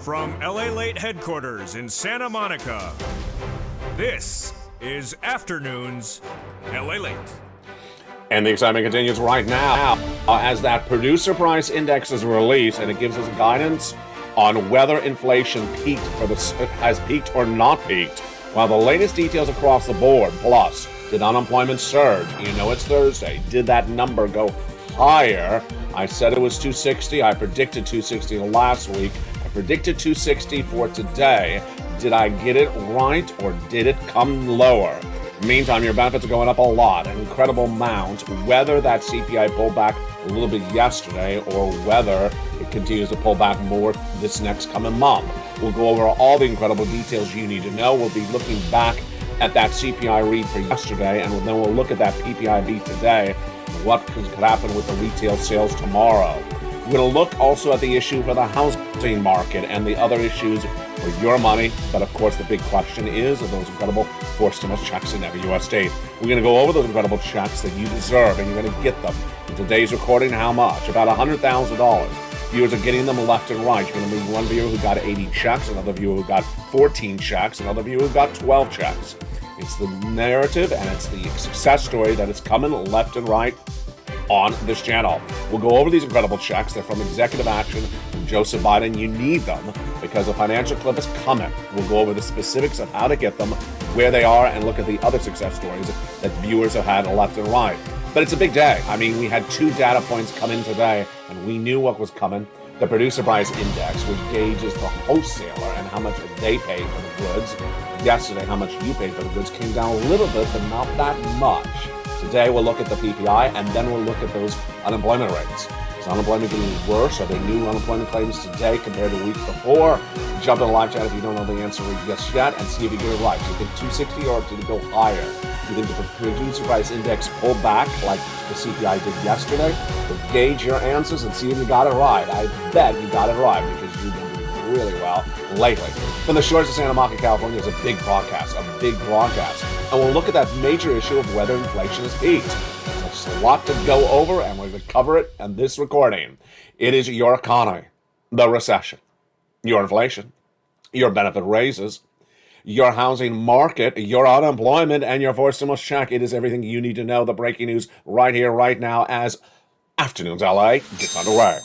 From LALATE headquarters in Santa Monica, this is Afternoons LALATE. And the excitement continues right now as that producer price index is released, and it gives us guidance on whether inflation has peaked or not peaked. While the latest details across the board, plus did unemployment surge? You know it's Thursday. Did that number go higher? I said it was 260. I predicted 260 last week. I predicted 260 for today. Did I get it right, or did it come lower? Meantime, your benefits are going up a lot, an incredible amount. Whether that CPI pulled back a little bit yesterday or whether it continues to pull back more this next coming month. We'll go over all the incredible details you need to know. We'll be looking back at that CPI read for yesterday, and then we'll look at that PPI beat today and what could happen with the retail sales tomorrow. We're going to look also at the issue for the housing market and the other issues for your money. But of course, the big question is of those incredible forced stimulus checks in every U.S. state. We're going to go over those incredible checks that you deserve, and you're going to get them. In today's recording, how much? About $100,000. Viewers are getting them left and right. You're going to meet one viewer who got 80 checks, another viewer who got 14 checks, another viewer who got 12 checks. It's the narrative and it's the success story that is coming left and right on this channel. We'll go over these incredible checks. They're from executive action from Joseph Biden. You need them because a financial clip is coming. We'll go over the specifics of how to get them, where they are, and look at the other success stories that viewers have had left and right. But it's a big day. I mean, we had two data points come in today, and we knew what was coming. The producer price index, which gauges the wholesaler and how much they pay for the goods. Yesterday, how much you paid for the goods came down a little bit, but not that much. Today, we'll look at the PPI, and then we'll look at those unemployment rates. Is unemployment getting worse? Are there new unemployment claims today compared to the week before? Jump in the live chat if you don't know the answer just yet, and see if you get it right. Do you think 260 or did it go higher? Do you think the producer price index pulled back like the CPI did yesterday? But gauge your answers and see if you got it right. I bet you got it right because you've been doing really well lately. From the shores of Santa Monica, California, is a big broadcast. And we'll look at that major issue of whether inflation has peaked. There's a lot to go over, and we're going to cover it in this recording. It is your economy, the recession, your inflation, your benefit raises, your housing market, your unemployment, and your forced stimulus check. It is everything you need to know. The breaking news right here, right now, as Afternoons LA gets underway.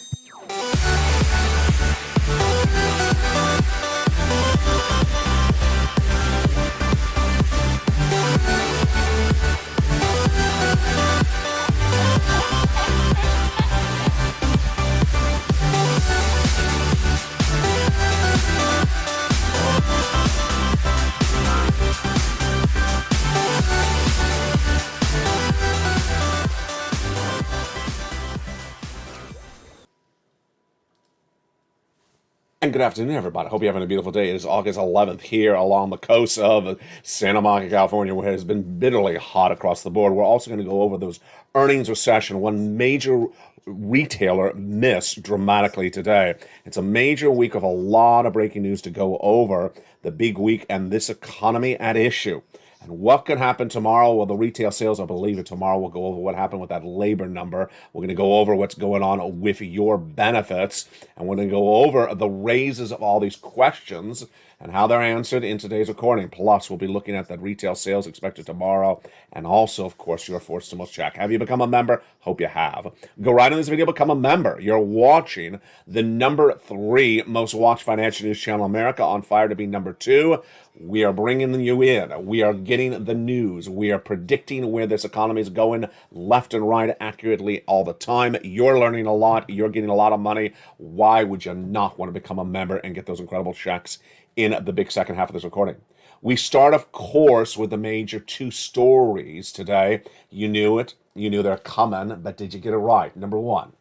And good afternoon, everybody. Hope you're having a beautiful day. It is August 11th here along the coast of Santa Monica, California, where it has been bitterly hot across the board. We're also going to go over those earnings recession. One major retailer missed dramatically today. It's a major week of a lot of breaking news to go over. The big week and this economy at issue. And what could happen tomorrow? Well, the retail sales, I believe it tomorrow. We'll go over what happened with that labor number. We're going to go over what's going on with your benefits. And we're going to go over the raises of all these questions and how they're answered in today's recording. Plus, we'll be looking at that retail sales expected tomorrow. And also, of course, your forced stimulus check. Have you become a member? Hope you have. Go right in this video, become a member. You're watching the number 3 most watched financial news channel in America, on fire to be number 2. We are bringing you in. We are getting the news. We are predicting where this economy is going left and right accurately all the time. You're learning a lot. You're getting a lot of money. Why would you not want to become a member and get those incredible checks in the big second half of this recording? We start, of course, with the major 2 stories today. You knew it. You knew they're coming, but did you get it right? Number 1.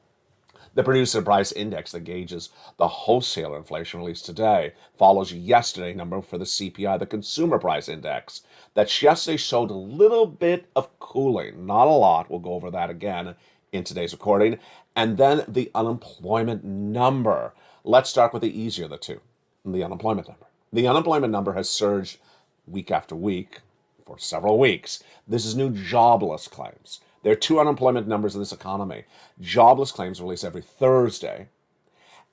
The producer price index that gauges the wholesaler inflation released today follows yesterday's number for the CPI, the consumer price index. That yesterday showed a little bit of cooling, not a lot. We'll go over that again in today's recording. And then the unemployment number. Let's start with the easier of the two, the unemployment number. The unemployment number has surged week after week for several weeks. This is new jobless claims. There are 2 unemployment numbers in this economy. Jobless claims released every Thursday,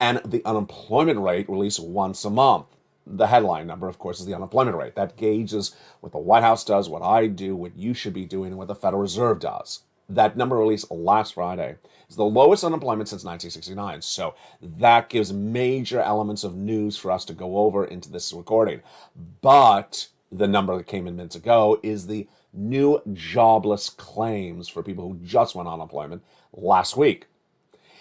And the unemployment rate released once a month. The headline number, of course, is the unemployment rate. That gauges what the White House does, what I do, what you should be doing, and what the Federal Reserve does. That number released last Friday is the lowest unemployment since 1969. So that gives major elements of news for us to go over into this recording. But the number that came in minutes ago is the new jobless claims for people who just went on unemployment last week.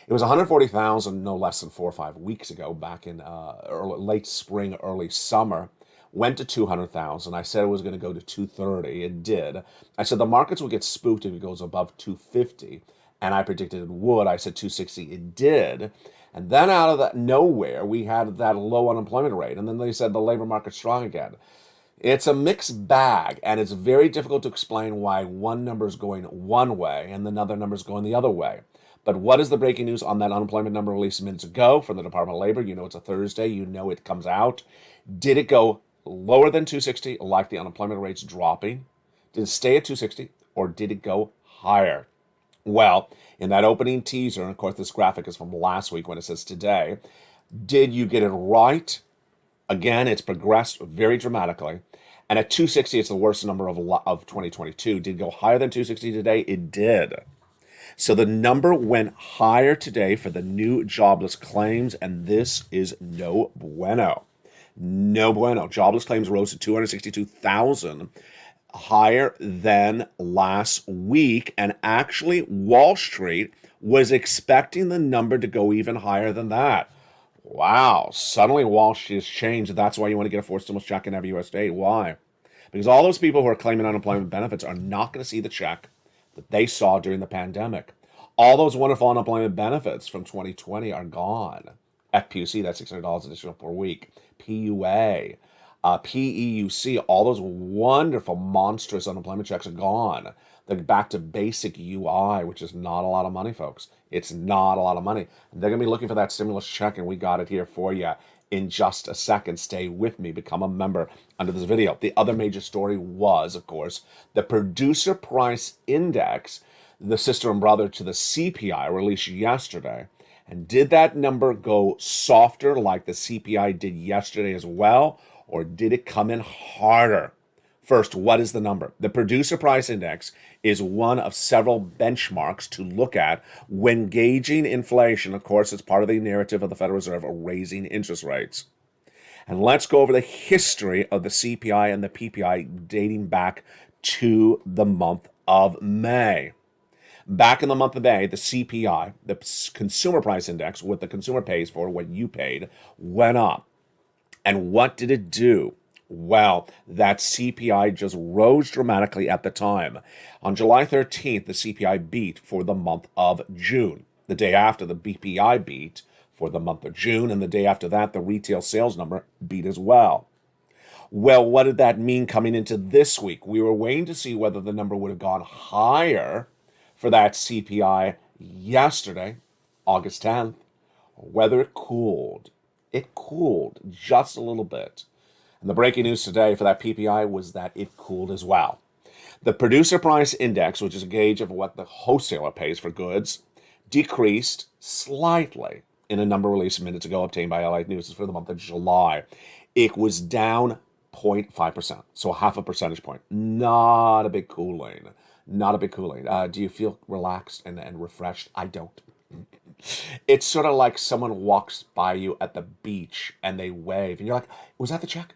It was 140,000 no less than 4 or 5 weeks ago, back in late spring, early summer. Went to 200,000. I said it was going to go to 230. It did. I said the markets would get spooked if it goes above 250, and I predicted it would. I said 260. It did. And then out of that nowhere, we had that low unemployment rate. And then they said the labor market's strong again. It's a mixed bag, and it's very difficult to explain why one number is going one way and another number is going the other way. But what is the breaking news on that unemployment number released minutes ago from the Department of Labor? You know it's a Thursday. You know it comes out. Did it go lower than 260, like the unemployment rate's dropping? Did it stay at 260, or did it go higher? Well, in that opening teaser, and of course this graphic is from last week when it says today, did you get it right? Again, it's progressed very dramatically. And at 260, it's the worst number of 2022. Did it go higher than 260 today? It did. So the number went higher today for the new jobless claims, and this is no bueno. No bueno. Jobless claims rose to 262,000, higher than last week. And actually, Wall Street was expecting the number to go even higher than that. Wow. Suddenly, Wall Street has changed. That's why you want to get a forced stimulus check and have USD. Why? Because all those people who are claiming unemployment benefits are not going to see the check that they saw during the pandemic. All those wonderful unemployment benefits from 2020 are gone. FPUC, that's $600 additional per week. PUA, PEUC, all those wonderful, monstrous unemployment checks are gone. They're back to basic UI, which is not a lot of money, folks. It's not a lot of money. They're going to be looking for that stimulus check, and we got it here for you in just a second. Stay with me. Become a member under this video. The other major story was, of course, the Producer Price Index, the sister and brother to the CPI, released yesterday. And did that number go softer like the CPI did yesterday as well, or did it come in harder? First, what is the number? The Producer Price Index is one of several benchmarks to look at when gauging inflation. Of course, it's part of the narrative of the Federal Reserve of raising interest rates. And let's go over the history of the CPI and the PPI dating back to the month of May. Back in the month of May, the CPI, the Consumer Price Index, what the consumer pays for, what you paid, went up. And what did it do? Well, that CPI just rose dramatically at the time. On July 13th, the CPI beat for the month of June. The day after, the BPI beat for the month of June. And the day after that, the retail sales number beat as well. Well, what did that mean coming into this week? We were waiting to see whether the number would have gone higher for that CPI yesterday, August 10th, or whether it cooled. It cooled just a little bit. And the breaking news today for that PPI was that it cooled as well. The Producer Price Index, which is a gauge of what the wholesaler pays for goods, decreased slightly in a number released minutes ago, obtained by LALATE News for the month of July. It was down 0.5%, so half a percentage point. Not a big cooling. Not a big cooling. Do you feel relaxed and refreshed? I don't. It's sort of like someone walks by you at the beach and they wave, and you're like, was that the check?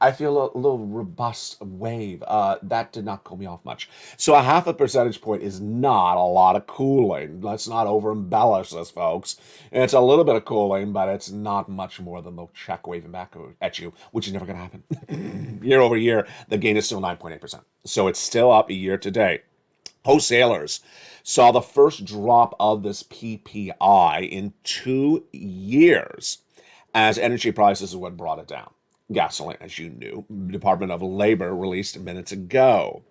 I feel a little robust wave. That did not cool me off much. So a half a percentage point is not a lot of cooling. Let's not over-embellish this, folks. It's a little bit of cooling, but it's not much more than the check waving back at you, which is never going to happen. Year over year, the gain is still 9.8%. So it's still up year to date. Wholesalers saw the first drop of this PPI in 2 years as energy prices is what brought it down. Gasoline, as you knew, Department of Labor released minutes ago.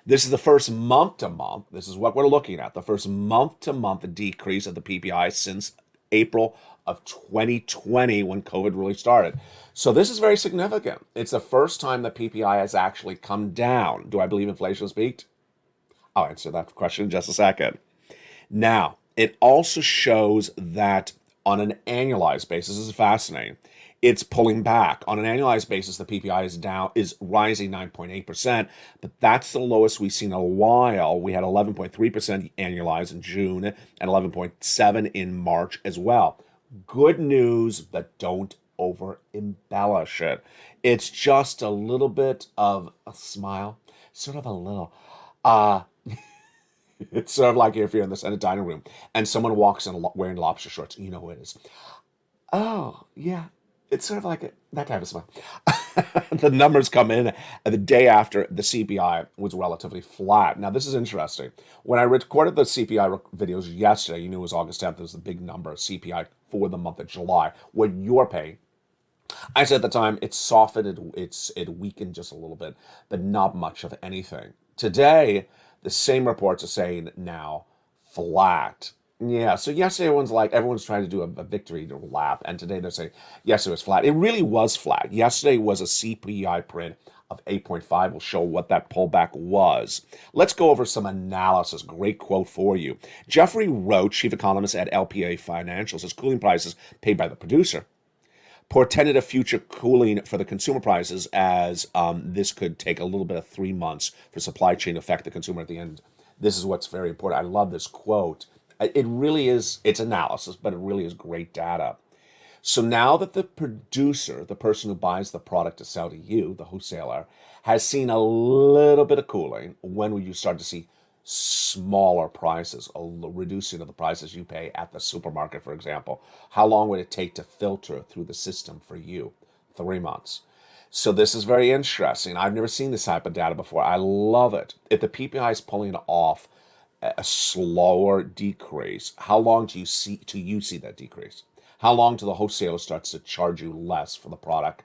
This is the first month-to-month, this is what we're looking at, the first month-to-month decrease of the PPI since April of 2020 when COVID really started. So this is very significant. It's the first time the PPI has actually come down. Do I believe inflation has peaked? I'll answer that question in just a second. Now, it also shows that On an annualized basis, this is fascinating. It's pulling back. On an annualized basis, the PPI is rising 9.8%, but that's the lowest we've seen in a while. We had 11.3% annualized in June and 11.7% in March as well. Good news, but don't over embellish it. It's just a little bit of a smile, sort of a little it's sort of like if you're in the dining room and someone walks in wearing lobster shorts. You know who it is. Oh, yeah. It's sort of like that type of smile. The numbers come in the day after the CPI was relatively flat. Now, this is interesting. When I recorded the CPI videos yesterday, you knew it was August 10th. It was the big number, CPI for the month of July. What you're paying, I said at the time, it softened, it weakened just a little bit, but not much of anything. Today, the same reports are saying now flat. Yeah, so yesterday everyone's trying to do a victory lap, and today they're saying yesterday was flat. It really was flat. Yesterday was a CPI print of 8.5. We'll show what that pullback was. Let's go over some analysis. Great quote for you. Jeffrey Roach, chief economist at LPA Financial, says cooling prices paid by the producer portended a future cooling for the consumer prices as this could take a little bit of 3 months for supply chain to affect the consumer at the end. This is what's very important. I love this quote. It really is, it's analysis, but it really is great data. So now that the producer, the person who buys the product to sell to you, the wholesaler, has seen a little bit of cooling, when will you start to see smaller prices, a reducing of the prices you pay at the supermarket, for example? How long would it take to filter through the system for you? 3 months. So this is very interesting. I've never seen this type of data before. I love it. If the PPI is pulling off a slower decrease, how long do you see that decrease? How long till the wholesaler starts to charge you less for the product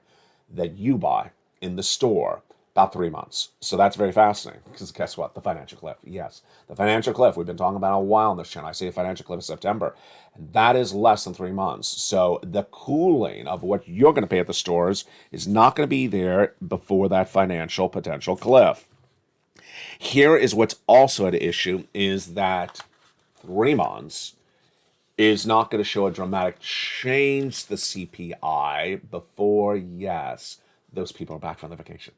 that you buy in the store? About 3 months. So that's very fascinating, because guess what? The financial cliff. Yes, the financial cliff. We've been talking about it a while on this channel. I say the financial cliff in September, and that is less than 3 months. So the cooling of what you're going to pay at the stores is not going to be there before that financial potential cliff. Here is what's also at issue is that 3 months is not going to show a dramatic change the CPI before, yes, those people are back from their vacation.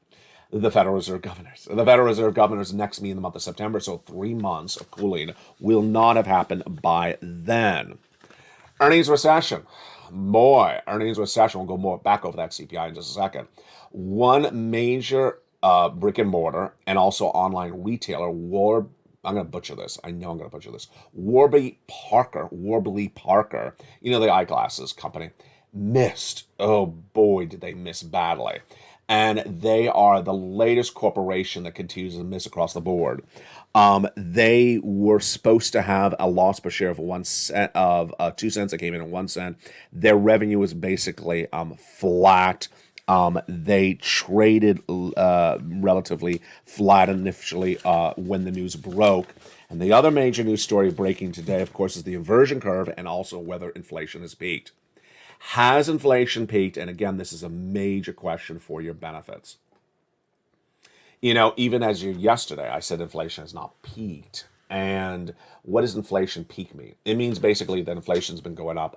The Federal Reserve governors. The Federal Reserve governors next meet in the month of September, so 3 months of cooling will not have happened by then. Earnings recession. Boy, earnings recession. We'll go more back over that CPI in just a second. One major brick and mortar and also online retailer, I'm going to butcher this. I know I'm going to butcher this. Warby Parker, you know, the eyeglasses company, missed. Oh boy, did they miss badly. And they are the latest corporation that continues to miss across the board. They were supposed to have a loss per share of 1 cent, of 2 cents. That came in at 1 cent. Their revenue was basically flat. They traded relatively flat initially when the news broke. And the other major news story breaking today, of course, is the inversion curve and also whether inflation has peaked. Has inflation peaked? And again, this is a major question for your benefits. You know, even as yesterday, I said inflation has not peaked. And what does inflation peak mean? It means basically that inflation's been going up,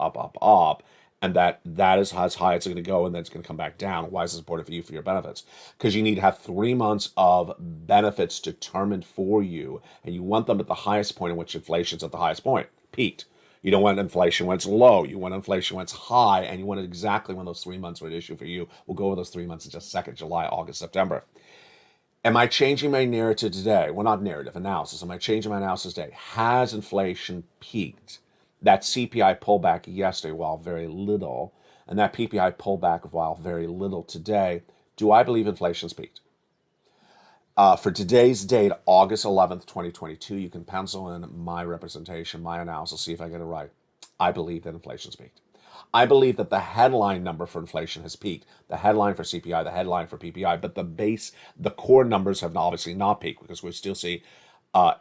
and that is as high as it's going to go, and then it's going to come back down. Why is this important for you for your benefits? Because you need to have 3 months of benefits determined for you, and you want them at the highest point in which inflation's at the highest point, peaked. You don't want inflation when it's low. You want inflation when it's high, and you want it exactly when those 3 months are at issue for you. We'll go over those 3 months in just a second: July, August, September. Am I changing my narrative today? Well, not narrative, analysis. Am I changing my analysis today? Has inflation peaked? That CPI pullback yesterday, while very little, and that PPI pullback, while very little today, do I believe inflation's peaked? For today's date, August 11th, 2022, you can pencil in my representation, my analysis, see if I get it right. I believe that inflation's peaked. I believe that the headline number for inflation has peaked. The headline for CPI, the headline for PPI, but the core numbers have obviously not peaked, because we still see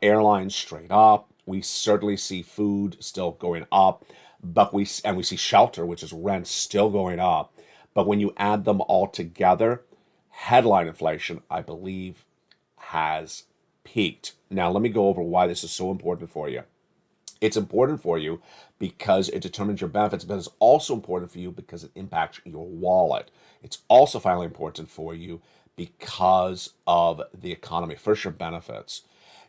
airlines straight up. We certainly see food still going up, but we see shelter, which is rent, still going up. But when you add them all together, headline inflation, I believe, has peaked. Now, let me go over why this is so important for you. It's important for you because it determines your benefits, but it's also important for you because it impacts your wallet. It's also finally important for you because of the economy. First, your benefits.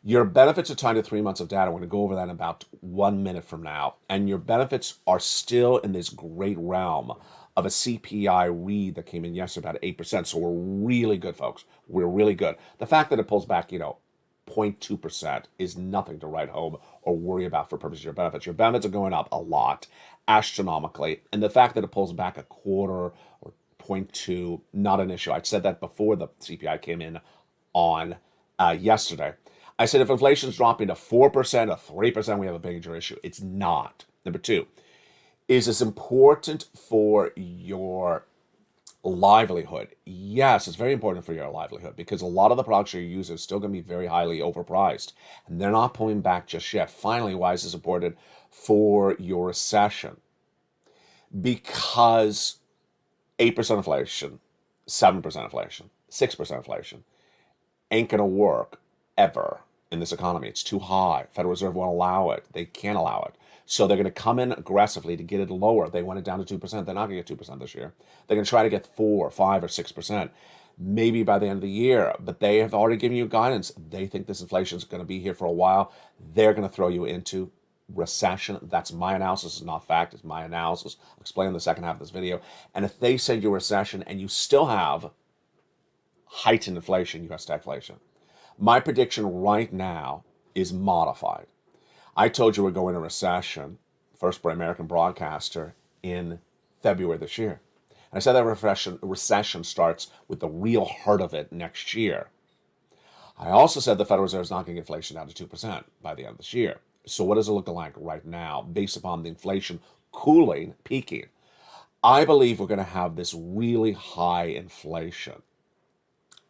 Your benefits are tied to 3 months of data. We're going to go over that in about 1 minute from now. And your benefits are still in this great realm of a CPI read that came in yesterday, about 8%. So we're really good, folks. We're really good. The fact that it pulls back, 0.2% is nothing to write home or worry about for purposes of your benefits. Your benefits are going up a lot, astronomically. And the fact that it pulls back a quarter or 0.2, not an issue. I said that before the CPI came in on yesterday. I said if inflation's dropping to 4% or 3%, we have a major issue. It's not. Number two, is this important for your livelihood? Yes, it's very important for your livelihood because a lot of the products you're using are still going to be very highly overpriced, and they're not pulling back just yet. Finally, why is this important for your recession? Because 8% inflation, 7% inflation, 6% inflation ain't going to work ever in this economy. It's too high. Federal Reserve won't allow it. They can't allow it. So they're going to come in aggressively to get it lower. They want it down to 2%. They're not going to get 2% this year. They're going to try to get 4, 5, or 6%, maybe by the end of the year. But they have already given you guidance. They think this inflation is going to be here for a while. They're going to throw you into recession. That's my analysis. It's not fact. It's my analysis. I'll explain in the second half of this video. And if they send you a recession and you still have heightened inflation, you have stagflation. My prediction right now is modified. I told you we're going into recession, first American broadcaster, in February this year. And I said that recession starts with the real heart of it next year. I also said the Federal Reserve is not going to get inflation down to 2% by the end of this year. So what does it look like right now based upon the inflation cooling, peaking? I believe we're going to have this really high inflation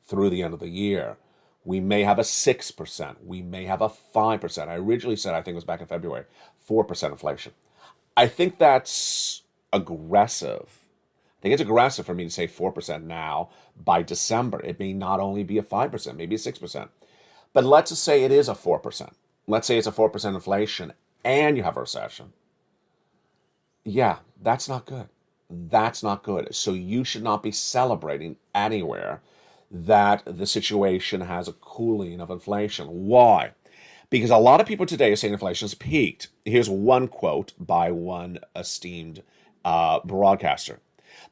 through the end of the year. We may have a 6%. We may have a 5%. I originally said, I think it was back in February, 4% inflation. I think that's aggressive. I think it's aggressive for me to say 4% now by December. It may not only be a 5%, maybe a 6%. But let's just say it is a 4%. Let's say it's a 4% inflation and you have a recession. Yeah, that's not good. That's not good. So you should not be celebrating anywhere that the situation has a cooling of inflation. Why? Because a lot of people today are saying inflation has peaked. Here's one quote by one esteemed broadcaster.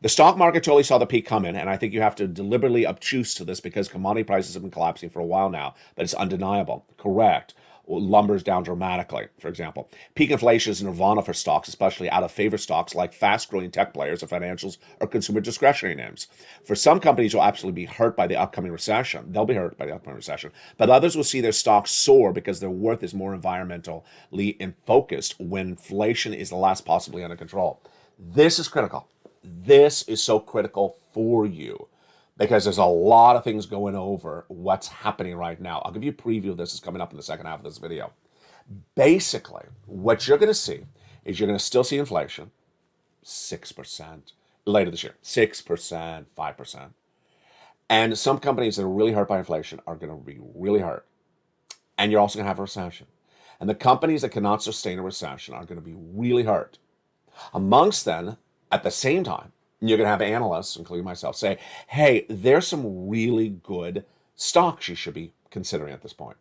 The stock market totally saw the peak come in, and I think you have to deliberately obtuse to this because commodity prices have been collapsing for a while now, but it's undeniable. Correct. Lumber's down dramatically, for example. Peak inflation is nirvana for stocks, especially out-of-favor stocks like fast-growing tech players or financials or consumer discretionary names. For some companies, you'll absolutely be hurt by the upcoming recession. They'll be hurt by the upcoming recession. But others will see their stocks soar because their worth is more environmentally focused when inflation is the last possibly under control. This is critical. This is so critical for you, because there's a lot of things going over what's happening right now. I'll give you a preview of this. It's coming up in the second half of this video. Basically, what you're going to see is you're going to still see inflation, 6% later this year, 6%, 5%. And some companies that are really hurt by inflation are going to be really hurt. And you're also going to have a recession. And the companies that cannot sustain a recession are going to be really hurt. Amongst them, at the same time, you're going to have analysts, including myself, say, hey, there's some really good stocks you should be considering at this point.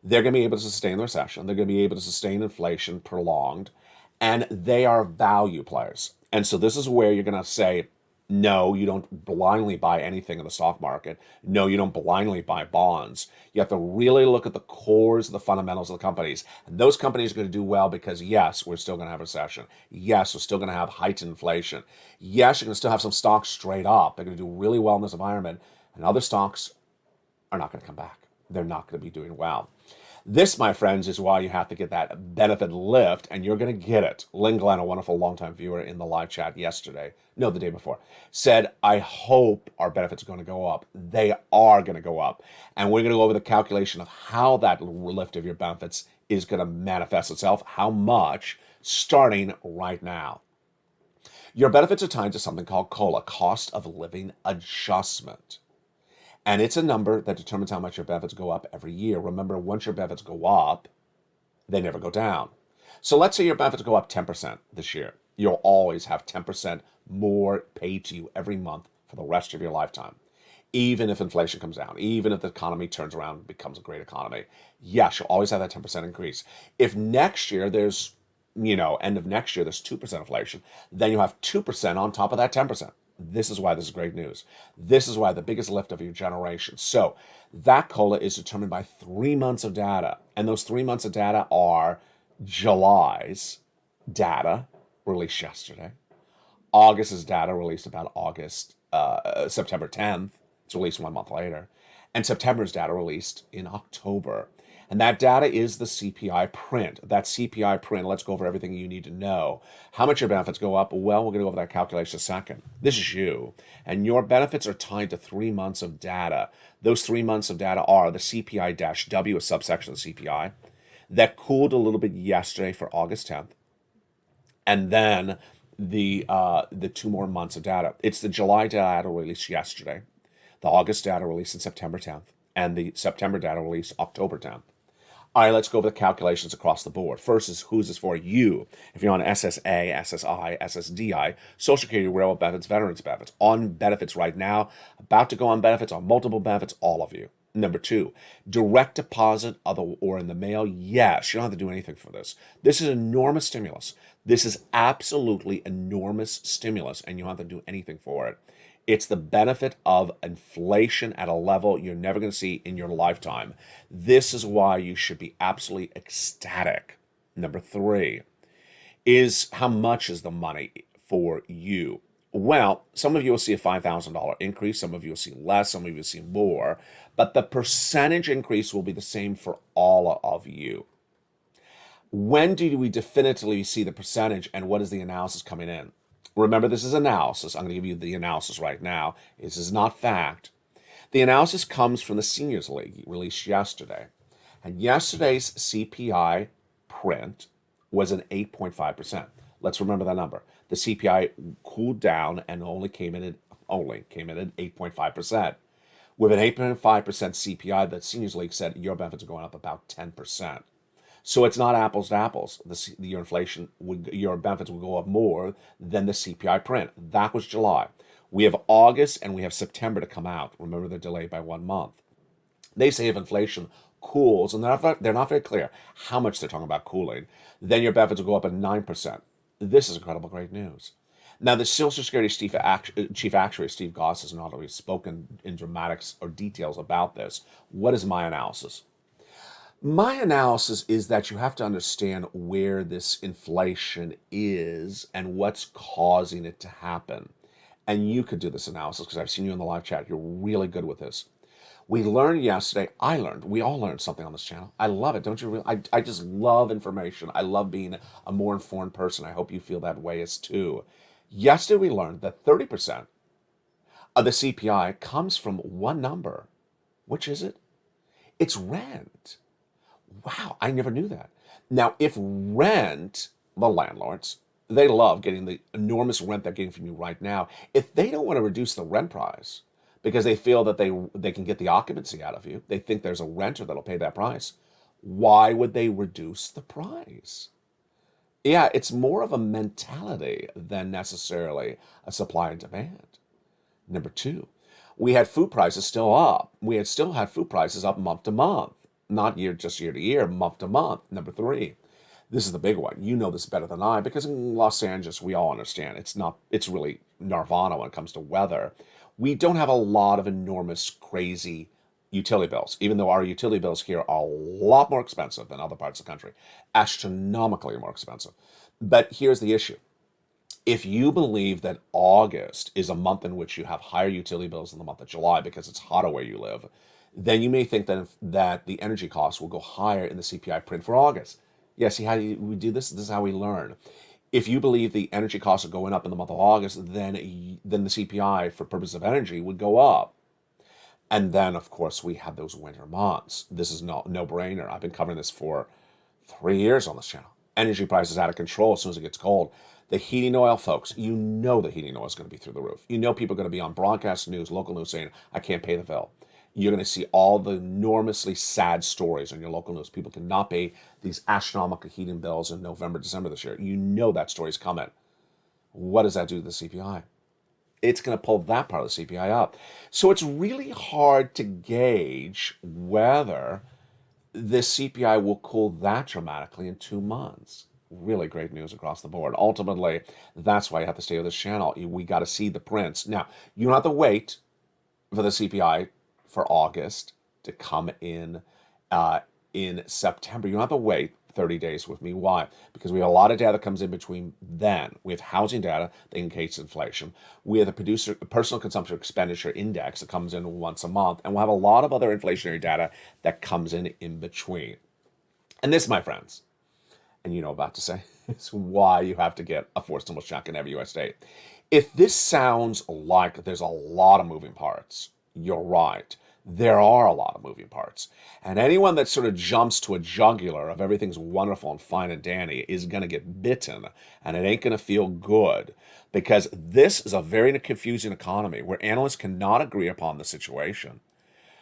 They're going to be able to sustain the recession. They're going to be able to sustain inflation prolonged. And they are value players. And so this is where you're going to say, no, you don't blindly buy anything in the stock market. No, you don't blindly buy bonds. You have to really look at the cores, the fundamentals of the companies. And those companies are going to do well because, yes, we're still going to have a recession. Yes, we're still going to have heightened inflation. Yes, you're going to still have some stocks straight up. They're going to do really well in this environment. And other stocks are not going to come back. They're not going to be doing well. This, my friends, is why you have to get that benefit lift, and you're going to get it. Lynn Glenn, a wonderful longtime viewer in the live chat the day before, said, I hope our benefits are going to go up. They are going to go up. And we're going to go over the calculation of how that lift of your benefits is going to manifest itself, how much, starting right now. Your benefits are tied to something called COLA, cost of living adjustment. And it's a number that determines how much your benefits go up every year. Remember, once your benefits go up, they never go down. So let's say your benefits go up 10% this year. You'll always have 10% more paid to you every month for the rest of your lifetime. Even if inflation comes down, even if the economy turns around and becomes a great economy, yes, you'll always have that 10% increase. If next year there's, end of next year, there's 2% inflation, then you'll have 2% on top of that 10%. This is why this is great news. This is why the biggest lift of your generation. So that COLA is determined by 3 months of data. And those 3 months of data are July's data released yesterday, August's data released about September 10th. It's released 1 month later. And September's data released in October. And that data is the CPI print. That CPI print, let's go over everything you need to know. How much your benefits go up? Well, we're going to go over that calculation in a second. This is you. And your benefits are tied to 3 months of data. Those 3 months of data are the CPI-W, a subsection of the CPI, that cooled a little bit yesterday for August 10th. And then the 2 more months of data. It's the July data released yesterday, the August data released in September 10th, and the September data released October 10th. All right, let's go over the calculations across the board. First is who's this for? You. If you're on SSA, SSI, SSDI, Social Security, Railroad benefits, Veterans benefits, on benefits right now, about to go on benefits, on multiple benefits, all of you. Number 2, direct deposit or in the mail. Yes, you don't have to do anything for this. This is enormous stimulus. This is absolutely enormous stimulus, and you don't have to do anything for it. It's the benefit of inflation at a level you're never going to see in your lifetime. This is why you should be absolutely ecstatic. Number 3 is how much is the money for you? Well, some of you will see a $5,000 increase. Some of you will see less. Some of you will see more. But the percentage increase will be the same for all of you. When do we definitively see the percentage, and what is the analysis coming in? Remember, this is analysis. I'm going to give you the analysis right now. This is not fact. The analysis comes from the Seniors League, released yesterday. And yesterday's CPI print was an 8.5%. Let's remember that number. The CPI cooled down and only came in at 8.5%. With an 8.5% CPI, the Seniors League said your benefits are going up about 10%. So it's not apples to apples. Your benefits would go up more than the CPI print. That was July. We have August and we have September to come out. Remember, they're delayed by 1 month. They say if inflation cools, and they're not very clear how much they're talking about cooling, then your benefits will go up at 9%. This is incredible, great news. Now, the Social Security Chief Actuary, Steve Goss, has not always spoken in dramatics or details about this. What is my analysis? My analysis is that you have to understand where this inflation is and what's causing it to happen. And you could do this analysis because I've seen you in the live chat. You're really good with this. We learned yesterday, we all learned something on this channel. I love it, don't you? I just love information. I love being a more informed person. I hope you feel that way as too. Yesterday we learned that 30% of the CPI comes from one number. Which is it? It's rent. Wow, I never knew that. Now, if rent, the landlords, they love getting the enormous rent they're getting from you right now. If they don't want to reduce the rent price because they feel that they can get the occupancy out of you, they think there's a renter that'll pay that price, why would they reduce the price? Yeah, it's more of a mentality than necessarily a supply and demand. Number 2, we had food prices still up. We had still had food prices up month to month. Not just year to year, month to month. Number 3, this is the big one. You know this better than I, because in Los Angeles, we all understand it's really nirvana when it comes to weather. We don't have a lot of enormous, crazy utility bills, even though our utility bills here are a lot more expensive than other parts of the country, astronomically more expensive. But here's the issue. If you believe that August is a month in which you have higher utility bills than the month of July because it's hotter where you live, then you may think that the energy costs will go higher in the CPI print for August. Yeah, see how we do this? This is how we learn. If you believe the energy costs are going up in the month of August, then the CPI for purposes of energy would go up. And then, of course, we have those winter months. This is no-brainer. I've been covering this for 3 years on this channel. Energy prices out of control as soon as it gets cold. The heating oil, folks, you know the heating oil is going to be through the roof. You know people are going to be on broadcast news, local news saying, I can't pay the bill. You're going to see all the enormously sad stories on your local news. People cannot pay these astronomical heating bills in November, December this year. You know that story's coming. What does that do to the CPI? It's going to pull that part of the CPI up. So it's really hard to gauge whether the CPI will cool that dramatically in 2 months. Really great news across the board. Ultimately, that's why you have to stay with this channel. We got to see the prints. Now, you don't have to wait for the CPI for August to come in September. You don't have to wait 30 days with me. Why? Because we have a lot of data that comes in between then. We have housing data that indicates inflation. We have the personal consumption expenditure index that comes in once a month. And we'll have a lot of other inflationary data that comes in between. And this, my friends, and you know about to say, is why you have to get a forced stimulus check in every U.S. state. If this sounds like there's a lot of moving parts, you're right. There are a lot of moving parts. And anyone that sort of jumps to a jugular of everything's wonderful and fine and dandy is going to get bitten, and it ain't going to feel good, because this is a very confusing economy where analysts cannot agree upon the situation,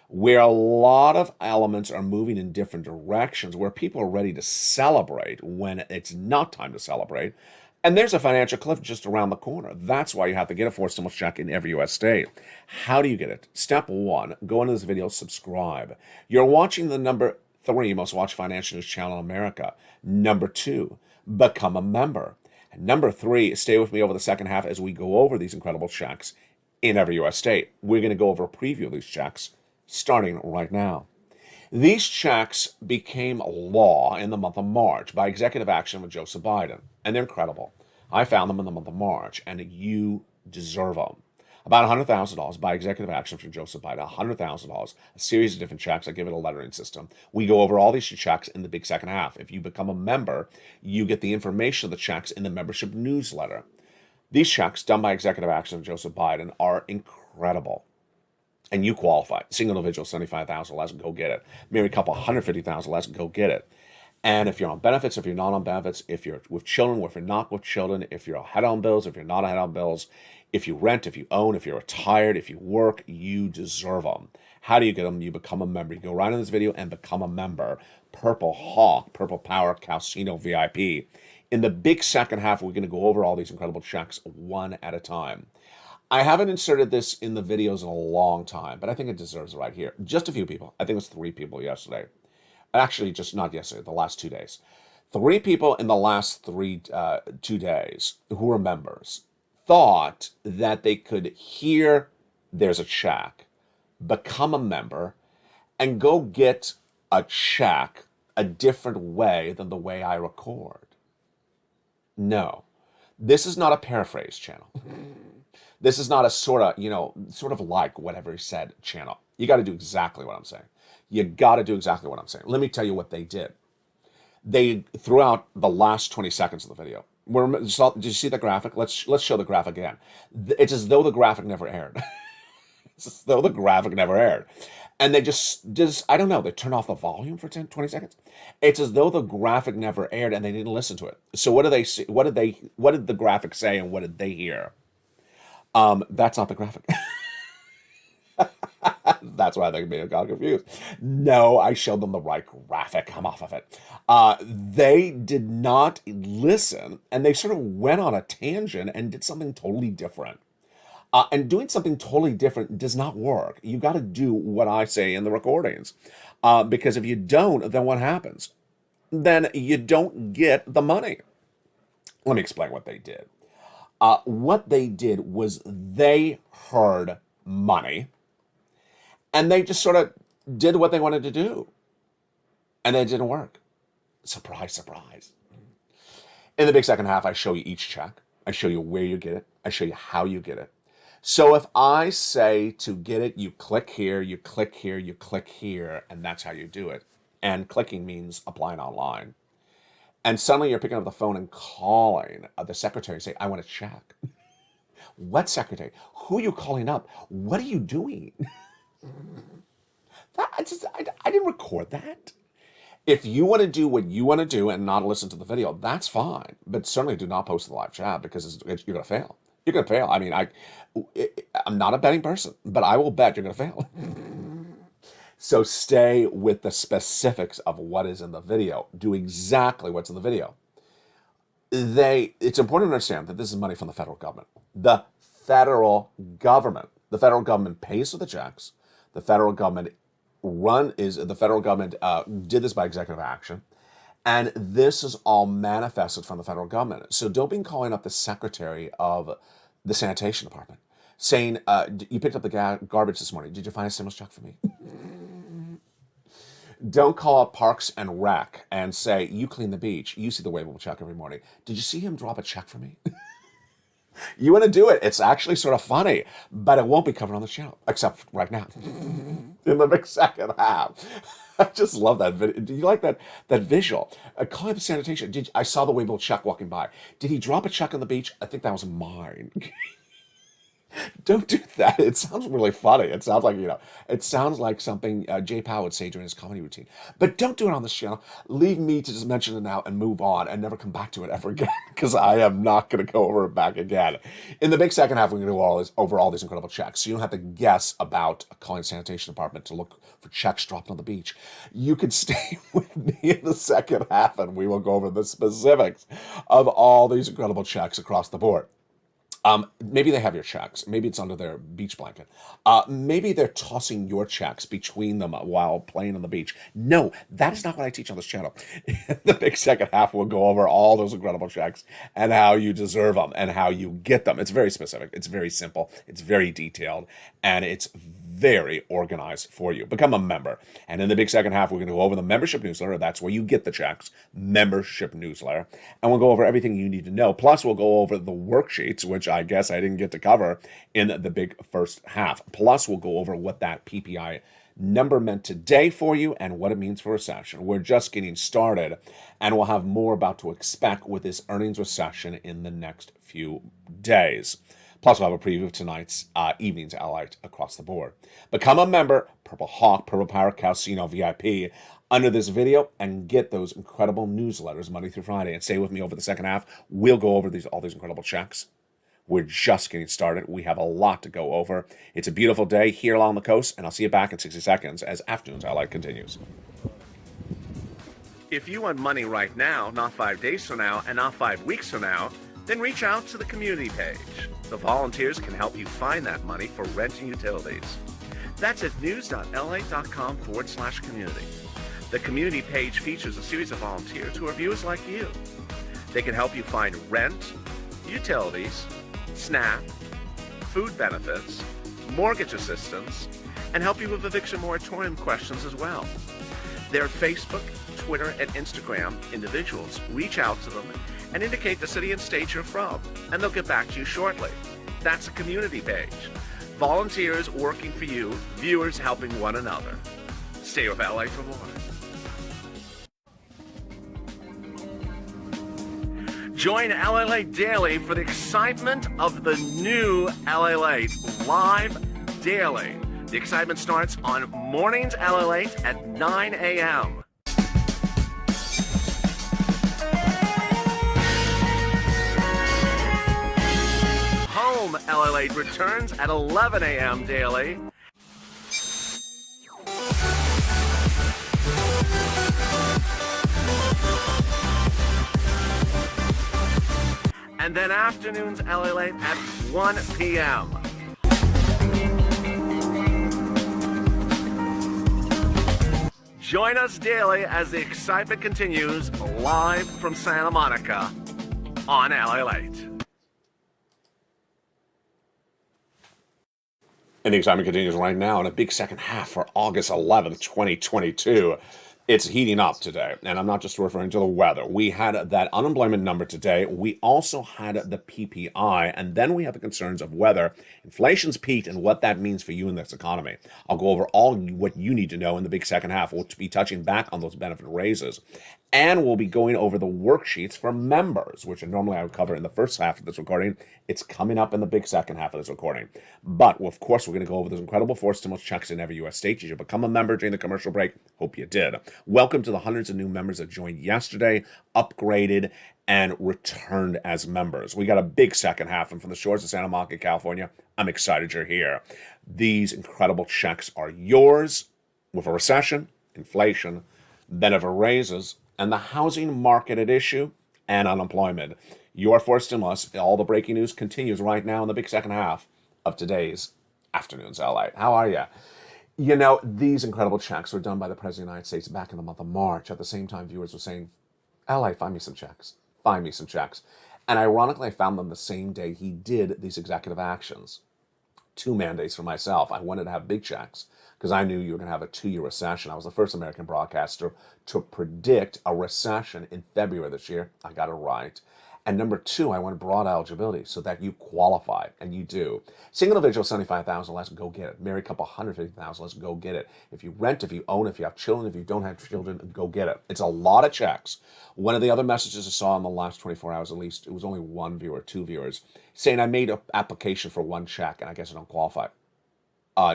where a lot of elements are moving in different directions, where people are ready to celebrate when it's not time to celebrate. And there's a financial cliff just around the corner. That's why you have to get a forced stimulus check in every U.S. state. How do you get it? Step 1, go into this video, subscribe. You're watching the number 3 most watched financial news channel in America. Number 2, become a member. And number 3, stay with me over the second half as we go over these incredible checks in every U.S. state. We're going to go over a preview of these checks starting right now. These checks became law in the month of March by executive action with Joseph Biden, and they're incredible. I found them in the month of March, and you deserve them. About $100,000 by executive action from Joseph Biden, $100,000, a series of different checks. I give it a lettering system. We go over all these checks in the big second half. If you become a member, you get the information of the checks in the membership newsletter. These checks done by executive action of Joseph Biden are incredible. And you qualify. Single individual, $75,000 less, go get it. Married couple, $150,000 less, go get it. And if you're on benefits, if you're not on benefits, if you're with children, if you're not with children, if you're ahead on bills, if you're not ahead on bills, if you rent, if you own, if you're retired, if you work, you deserve them. How do you get them? You become a member. You go right in this video and become a member. Purple Hawk, Purple Power, Casino VIP. In the big second half, we're going to go over all these incredible checks one at a time. I haven't inserted this in the videos in a long time, but I think it deserves it right here. Just a few people. I think it was 3 people yesterday. Actually, just not yesterday, the last 2 days. 3 people in the last 2 days who were members thought that they could hear there's a check, become a member, and go get a check a different way than the way I record. No, this is not a paraphrase channel. This is not a sort of like whatever he said channel. You got to do exactly what I'm saying. You got to do exactly what I'm saying. Let me tell you what they did. They threw out the last 20 seconds of the video. Did you see the graphic? Let's show the graphic again. It's as though the graphic never aired. It's as though the graphic never aired. And they just I don't know, they turned off the volume for 20 seconds. It's as though the graphic never aired and they didn't listen to it. So what did they see? What did the graphic say and what did they hear? That's not the graphic. That's why they got confused. No, I showed them the right graphic. Come off of it. They did not listen, and they sort of went on a tangent and did something totally different. And doing something totally different does not work. You got to do what I say in the recordings. Because if you don't, then what happens? Then you don't get the money. Let me explain what they did. What they did was they heard money and they just sort of did what they wanted to do. And it didn't work. Surprise, surprise. In the big second half, I show you each check. I show you where you get it. I show you how you get it. So if I say to get it, you click here, you click here, you click here, and that's how you do it. And clicking means applying online. And suddenly you're picking up the phone and calling the secretary and saying, I want to check. What secretary? Who are you calling up? What are you doing? I didn't record that. If you want to do what you want to do and not listen to the video, that's fine. But certainly do not post the live chat because you're going to fail. You're going to fail. I mean, I'm not a betting person, but I will bet you're going to fail. So stay with the specifics of what is in the video. Do exactly what's in the video. It's important to understand that this is money from the federal government. The federal government. The federal government pays for the checks. The federal government did this by executive action. And this is all manifested from the federal government. So don't be calling up the secretary of the sanitation department saying, you picked up the garbage this morning. Did you find a stimulus check for me? Don't call up Parks and Rec and say, you clean the beach. You see the waivable check every morning. Did you see him drop a check for me? You want to do it. It's actually sort of funny, but it won't be covered on the channel, except right now, in the big second half. I just love that video. Do you like that visual? Calling up the sanitation. I saw the waivable check walking by. Did he drop a check on the beach? I think that was mine. Don't do that. It sounds really funny. It sounds like something Jay Powell would say during his comedy routine. But don't do it on this channel. Leave me to just mention it now and move on and never come back to it ever again, because I am not going to go over it back again. In the big second half, we're going to go over all these incredible checks. So you don't have to guess about calling the sanitation department to look for checks dropped on the beach. You can stay with me in the second half, and we will go over the specifics of all these incredible checks across the board. Maybe they have your checks. Maybe it's under their beach blanket. Maybe they're tossing your checks between them while playing on the beach. No, that is not what I teach on this channel. In the big second half, we'll go over all those incredible checks and how you deserve them and how you get them. It's very specific. It's very simple. It's very detailed. And it's very organized for you. Become a member. And in the big second half, we're going to go over the membership newsletter. That's where you get the checks. Membership newsletter. And we'll go over everything you need to know. Plus, we'll go over the worksheets, which I guess I didn't get to cover in the big first half. Plus, we'll go over what that PPI number meant today for you and what it means for recession. We're just getting started, and we'll have more about to expect with this earnings recession in the next few days. Plus, we'll have a preview of tonight's evening's LALATE across the board. Become a member, Purple Hawk, Purple Power Casino VIP, under this video and get those incredible newsletters Monday through Friday. And stay with me over the second half. We'll go over all these incredible checks. We're just getting started. We have a lot to go over. It's a beautiful day here along the coast, and I'll see you back in 60 seconds as Afternoons LALATE continues. If you want money right now, not 5 days from now, and not 5 weeks from now, then reach out to the community page. The volunteers can help you find that money for rent and utilities. That's at news.lalate.com/community. The community page features a series of volunteers who are viewers like you. They can help you find rent, utilities, SNAP, food benefits, mortgage assistance, and help you with eviction moratorium questions as well. Their Facebook, Twitter, and Instagram individuals reach out to them and indicate the city and state you're from, and they'll get back to you shortly. That's a community page. Volunteers working for you, viewers helping one another. Stay with LALATE for more. Join LALATE Daily for the excitement of the new LALATE live daily. The excitement starts on mornings LALATE at 9 a.m. Home LALATE returns at 11 a.m. daily. And then afternoons LALATE at 1 p.m. Join us daily as the excitement continues live from Santa Monica on LALATE. And the excitement continues right now in a big second half for August 11th, 2022. It's heating up today, and I'm not just referring to the weather. We had that unemployment number today. We also had the PPI, and then we have the concerns of whether inflation's peaked and what that means for you in this economy. I'll go over all what you need to know in the big second half. We'll be touching back on those benefit raises, and we'll be going over the worksheets for members, which normally I would cover in the first half of this recording. It's coming up in the big second half of this recording. But, of course, we're going to go over those incredible forced stimulus checks in every U.S. state. You should become a member during the commercial break. Hope you did. Welcome to the hundreds of new members that joined yesterday, upgraded, and returned as members. We got a big second half, and from the shores of Santa Monica, California, I'm excited you're here. These incredible checks are yours. with a recession, inflation, benefit raises, and the housing market at issue, and unemployment. Your first stimulus, all the breaking news continues right now in the big second half of today's Afternoons LA. How are you? You know, these incredible checks were done by the President of the United States back in the month of March. At the same time, viewers were saying, LA, find me some checks. Find me some checks. And ironically, I found them the same day he did these executive actions. 2 mandates for myself. I wanted to have big checks because I knew you were going to have a 2-year recession. I was the first American broadcaster to predict a recession in February this year. I got it right. And number 2, I wanted broad eligibility so that you qualify, and you do. Single individual, 75,000, let's go get it. Married couple, 150,000, let's go get it. If you rent, if you own, if you have children, if you don't have children, go get it. It's a lot of checks. One of the other messages I saw in the last 24 hours, at least, it was only 1 viewer, 2 viewers, saying I made an application for 1 check, and I guess I don't qualify.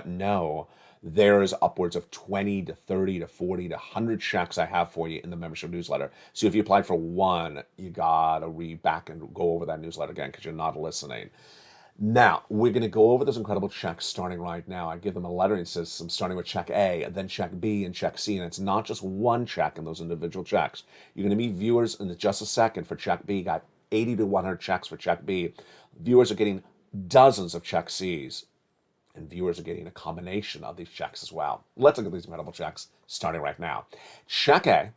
No. There's upwards of 20 to 30 to 40 to 100 checks I have for you in the membership newsletter. So if you applied for 1, you gotta read back and go over that newsletter again because you're not listening. Now, we're going to go over those incredible checks starting right now. I give them a lettering system starting with check A, and then check B, and check C. And it's not just 1 check in those individual checks. You're going to meet viewers in just a second for check B. Got 80 to 100 checks for check B. Viewers are getting dozens of check Cs. And viewers are getting a combination of these checks as well. Let's look at these incredible checks starting right now. Check A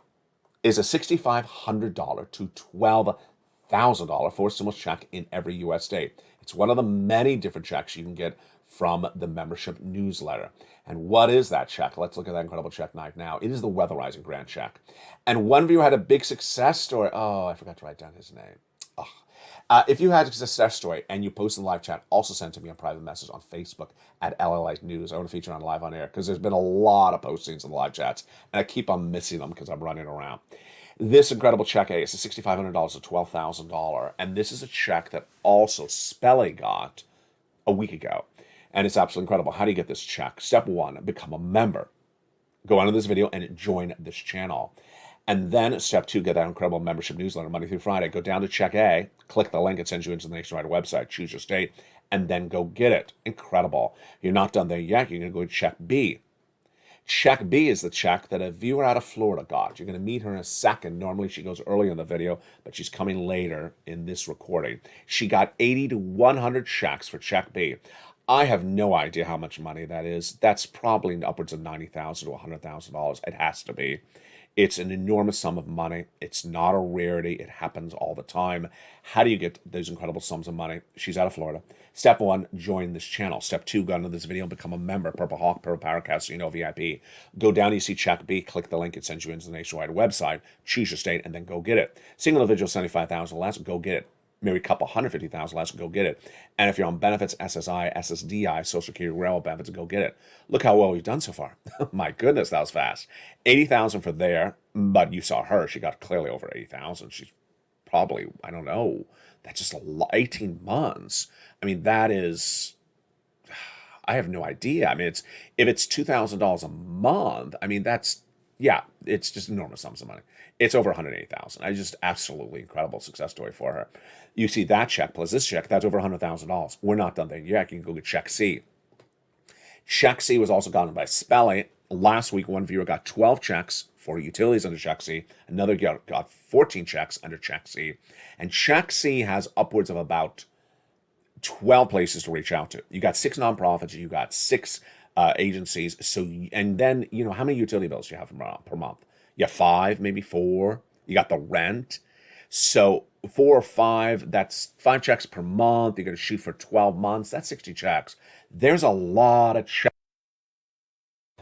is a $6,500 to $12,000 for stimulus check in every U.S. state. It's one of the many different checks you can get from the membership newsletter. And what is that check? Let's look at that incredible check right now. It is the Weatherizing Grant check. And one viewer had a big success story. Oh, I forgot to write down his name. If you had a success story and you post in the live chat, also send to me a private message on Facebook at LALATE News. I want to feature on live on air because there's been a lot of postings in the live chats, and I keep on missing them because I'm running around. This incredible check A is a $6,500 to $12,000, and this is a check that also Spelly got a week ago, and it's absolutely incredible. How do you get this check? Step 1, become a member. Go onto this video and join this channel. And then step 2, get that incredible membership newsletter Monday through Friday. Go down to check A, click the link, it sends you into the nationwide website, choose your state, and then go get it. Incredible. You're not done there yet. You're going to go to check B. Check B is the check that a viewer out of Florida got. You're going to meet her in a second. Normally she goes early in the video, but she's coming later in this recording. She got 80 to 100 checks for check B. I have no idea how much money that is. That's probably upwards of $90,000 to $100,000. It has to be. It's an enormous sum of money. It's not a rarity. It happens all the time. How do you get those incredible sums of money? She's out of Florida. Step 1, join this channel. Step 2, go into this video, become a member. Purple Hawk, Purple Powercast, so you know VIP. Go down, you see check B, click the link, it sends you into the nationwide website, choose your state, and then go get it. Single individual, 75,000 less, go get it. Married couple, 150,000 less, go get it. And if you're on benefits, SSI, SSDI, Social Security, railroad benefits, go get it. Look how well we've done so far. My goodness, that was fast. 80,000 for there, but you saw her. She got clearly over 80,000. She's probably, I don't know, that's just 18 months. I mean, that is, I have no idea. I mean, if it's $2,000 a month, I mean, that's, yeah, it's just enormous sums of money. It's over 180,000. I just absolutely incredible success story for her. You see that check plus this check, that's over $100,000. We're not done there yet. You can go get check C. Check C was also gotten by Spelly. Last week, one viewer got 12 checks for utilities under check C. Another got 14 checks under check C. And check C has upwards of about 12 places to reach out to. You got 6 nonprofits. You got 6 agencies. So, and then, you know, how many utility bills do you have per month? You have 5, maybe 4. You got the rent. So 4 or 5, that's 5 checks per month. You're going to shoot for 12 months. That's 60 checks. There's a lot of checks.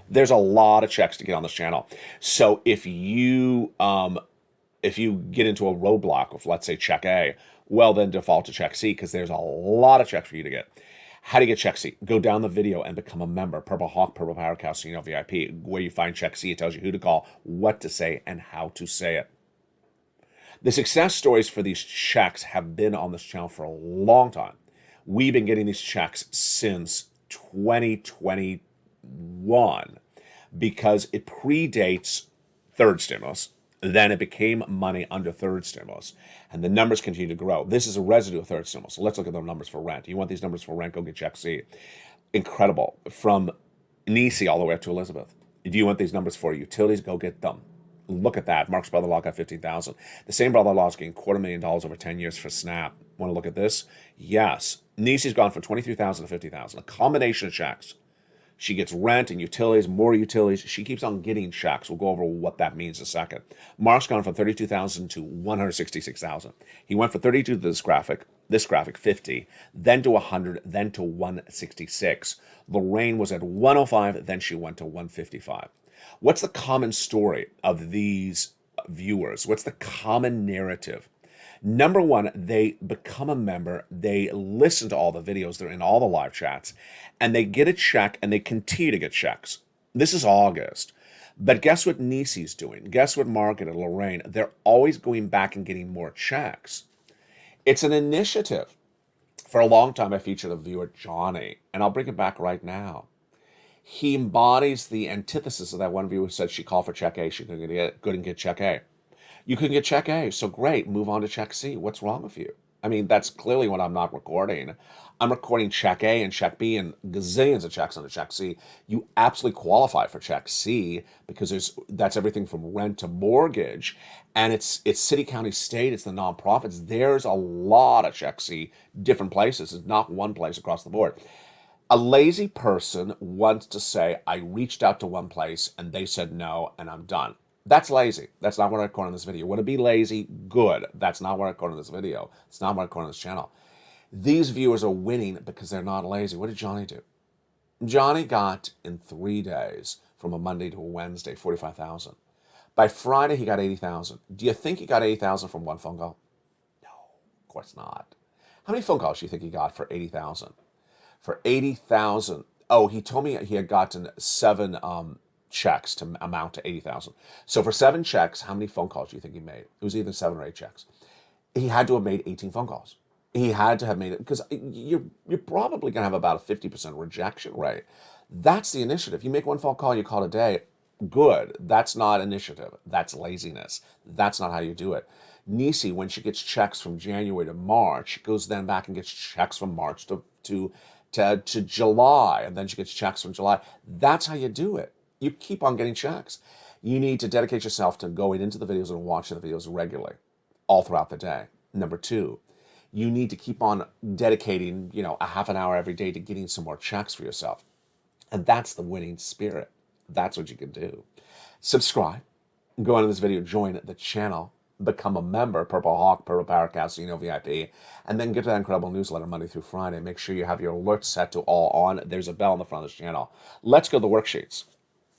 There's a lot of checks to get on this channel. So if you get into a roadblock with, let's say, check A, well, then default to check C because there's a lot of checks for you to get. How do you get check C? Go down the video and become a member. Purple Hawk, Purple Powerhouse, so you know VIP. Where you find check C, it tells you who to call, what to say, and how to say it. The success stories for these checks have been on this channel for a long time. We've been getting these checks since 2021 because it predates third stimulus. Then it became money under third stimulus, and the numbers continue to grow. This is a residue of third stimulus. So let's look at the numbers for rent. You want these numbers for rent? Go get check C. Incredible. From Nisi all the way up to Elizabeth. 80,000 to 100,000 checks. Do you want these numbers for utilities? Go get them. Look at that. Mark's brother-in-law got $15,000. The same brother-in-law is getting $250,000 over 10 years for SNAP. Want to look at this? Yes. Niecy's gone from $23,000 to $50,000. A combination of checks. She gets rent and utilities, more utilities. She keeps on getting checks. We'll go over what that means in a second. Mark's gone from $32,000 to $166,000. He went from 32 to this graphic 50, then to 100, then to 166. Lorraine was at 105, then she went to 155. What's the common story of these viewers? What's the common narrative? Number one, they become a member, they listen to all the videos, they're in all the live chats, and they get a check and they continue to get checks. This is August. But guess what Niecy's doing? Guess what Margaret and Lorraine? They're always going back and getting more checks. It's an initiative. For a long time, I featured a viewer, Johnny, and I'll bring it back right now. He embodies the antithesis of that one viewer who said she called for check A, she couldn't get check A. You couldn't get check A, so great, move on to check C. What's wrong with you? I mean, that's clearly what I'm not recording. I'm recording check A and check B and gazillions of checks on check C. You absolutely qualify for check C because that's everything from rent to mortgage. And it's city, county, state, it's the nonprofits. There's a lot of check C, different places. It's not one place across the board. A lazy person wants to say, I reached out to one place and they said no and I'm done. That's lazy. That's not what I record on this video. Want to be lazy? Good. That's not what I record on this video. It's not what I record on this channel. These viewers are winning because they're not lazy. What did Johnny do? Johnny got, in 3 days, from a Monday to a Wednesday, $45,000. By Friday, he got $80,000. Do you think he got $80,000 from one phone call? No, of course not. How many phone calls do you think he got for $80,000? For $80,000, oh, he told me he had gotten 7 checks to amount to $80,000. So for 7 checks, how many phone calls do you think he made? It was either 7 or 8 checks. He had to have made 18 phone calls. He had to have made it because you're probably going to have about a 50% rejection rate. That's the initiative. You make one phone call, you call it a day. Good. That's not initiative. That's laziness. That's not how you do it. Niecy, when she gets checks from January to March, goes then back and gets checks from March to July, and then she gets checks from July. That's how you do it. You keep on getting checks. You need to dedicate yourself to going into the videos and watching the videos regularly, all throughout the day. Number 2, you need to keep on dedicating, a half an hour every day to getting some more checks for yourself. And that's the winning spirit. That's what you can do. Subscribe. Go into this video, join the channel, become a member, Purple Hawk, Purple Power Casino VIP, and then get to that incredible newsletter Monday through Friday. Make sure you have your alerts set to all on. There's a bell on the front of this channel. Let's go to the worksheets.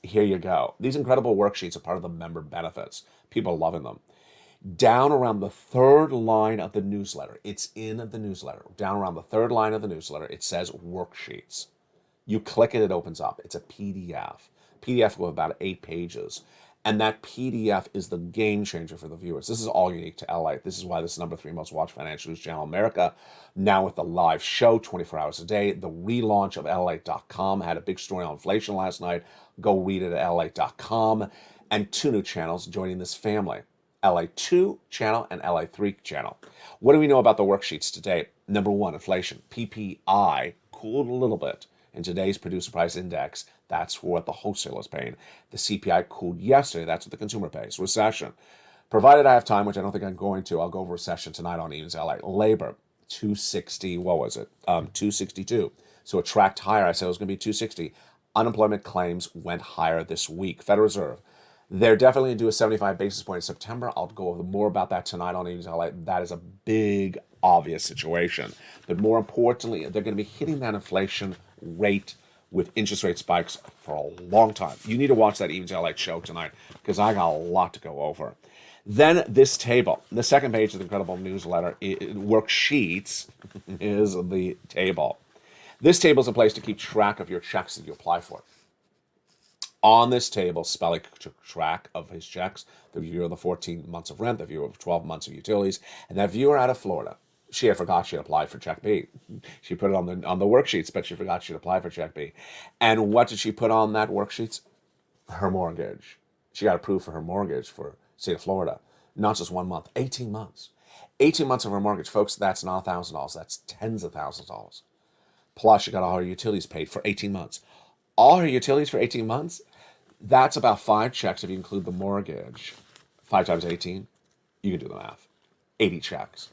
Here you go. These incredible worksheets are part of the member benefits. People are loving them. Down around the 3rd line of the newsletter, it's in the newsletter. Down around the 3rd line of the newsletter, it says worksheets. You click it, it opens up. It's a PDF. PDF with about 8 pages. And that PDF is the game changer for the viewers. This is all unique to LA. This is why this is number 3 most watched financial news channel in America. Now with the live show, 24 hours a day. The relaunch of LALATE.com. Had a big story on inflation last night. Go read it at LALATE.com. And 2 new channels joining this family. LA2 channel and LA3 channel. What do we know about the worksheets today? Number 1, inflation. PPI cooled a little bit. In today's producer price index, that's what the wholesaler is paying. The CPI cooled yesterday. That's what the consumer pays. Recession. Provided I have time, which I don't think I'm going to, I'll go over recession tonight on Even's LA. Labor, 260, what was it? 262. So it tracked higher. I said it was going to be 260. Unemployment claims went higher this week. Federal Reserve. They're definitely going to do a 75 basis point in September. I'll go over more about that tonight on Even's LA. That is a big, obvious situation. But more importantly, they're going to be hitting that inflation rate with interest rate spikes for a long time. You need to watch that Even's LA show tonight because I got a lot to go over. Then this table, the second page of the incredible newsletter, worksheets, is the table. This table is a place to keep track of your checks that you apply for. On this table, Spelly took track of his checks, the viewer of the 14 months of rent, the viewer of 12 months of utilities, and that viewer out of Florida. She had forgot she had applied for check B. She put it on the worksheets, but she forgot she'd applied for check B. And what did she put on that worksheets? Her mortgage. She got approved for her mortgage for state of Florida. Not just 1 month, 18 months. 18 months of her mortgage, folks, that's not $1,000. That's tens of thousands of dollars. Plus, she got all her utilities paid for 18 months. All her utilities for 18 months? That's about 5 checks if you include the mortgage. 5 times 18, you can do the math. 80 checks.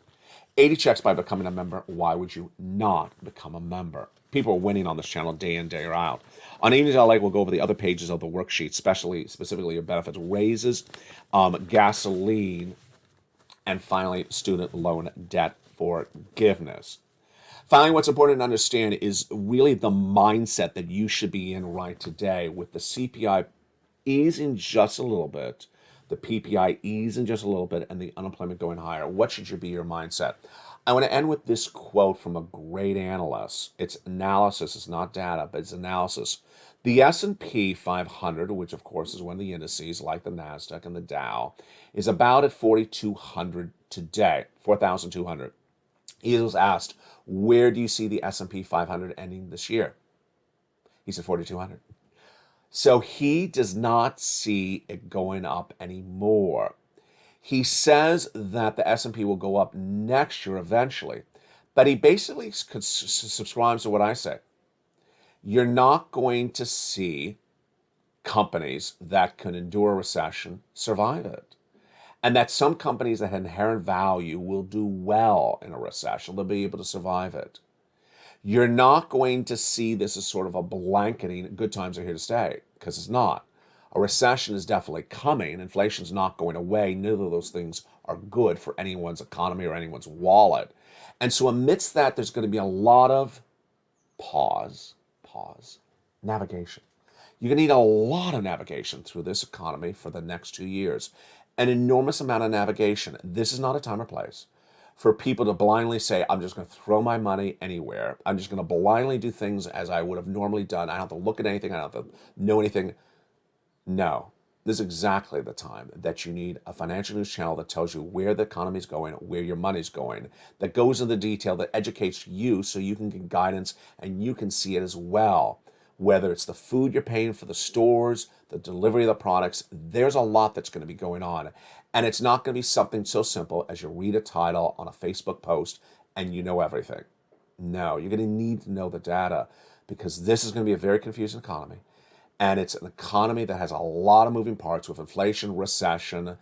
80 checks by becoming a member. Why would you not become a member? People are winning on this channel day in, day out. On Evenings LA, we'll go over the other pages of the worksheet, specifically your benefits, raises, gasoline, and finally, student loan debt forgiveness. Finally, what's important to understand is really the mindset that you should be in right today with the CPI easing just a little bit, the PPI easing just a little bit, and the unemployment going higher. What should be your mindset? I want to end with this quote from a great analyst. It's analysis, it's not data, but it's analysis. The S&P 500, which of course is one of the indices like the NASDAQ and the Dow, is about at 4,200 today, 4,200. He was asked, where do you see the S&P 500 ending this year? He said 4,200. So he does not see it going up anymore. He says that the S&P will go up next year eventually, but he basically subscribes to what I say. You're not going to see companies that can endure a recession survive it. And that some companies that have inherent value will do well in a recession. They'll be able to survive it. You're not going to see this as sort of a blanketing, good times are here to stay, because it's not. A recession is definitely coming. Inflation's not going away. Neither of those things are good for anyone's economy or anyone's wallet. And so amidst that, there's going to be a lot of navigation. You're going to need a lot of navigation through this economy for the next 2 years. An enormous amount of navigation. This is not a time or place for people to blindly say, I'm just going to throw my money anywhere. I'm just going to blindly do things as I would have normally done. I don't have to look at anything. I don't have to know anything. No, this is exactly the time that you need a financial news channel that tells you where the economy is going, where your money's going, that goes into detail, that educates you so you can get guidance and you can see it as well. Whether it's the food you're paying for the stores, the delivery of the products, there's a lot that's going to be going on. And it's not going to be something so simple as you read a title on a Facebook post and you know everything. No, you're going to need to know the data because this is going to be a very confusing economy. And it's an economy that has a lot of moving parts with inflation, recession,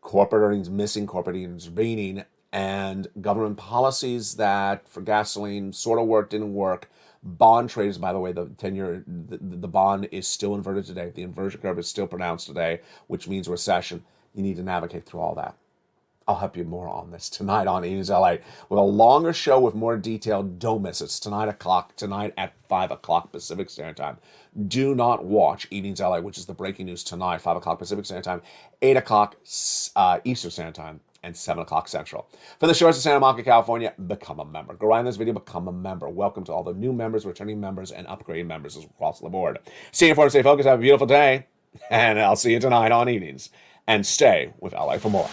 corporate earnings missing, corporate earnings remaining, and government policies that for gasoline sort of worked, didn't work. Bond traders, by the way, the 10-year, the bond is still inverted today. The inversion curve is still pronounced today, which means recession. You need to navigate through all that. I'll help you more on this tonight on Evenings LA with a longer show with more detail. Don't miss it. It's tonight at 5 o'clock Pacific Standard Time. Do not watch Evenings LA, which is the breaking news tonight, 5 o'clock Pacific Standard Time, 8 o'clock Eastern Standard Time, and 7 o'clock Central. For the shores of Santa Monica, California, become a member. Go right in this video, become a member. Welcome to all the new members, returning members, and upgrading members across the board. Stay informed, stay focused, have a beautiful day, and I'll see you tonight on Evenings. And stay with LA for more.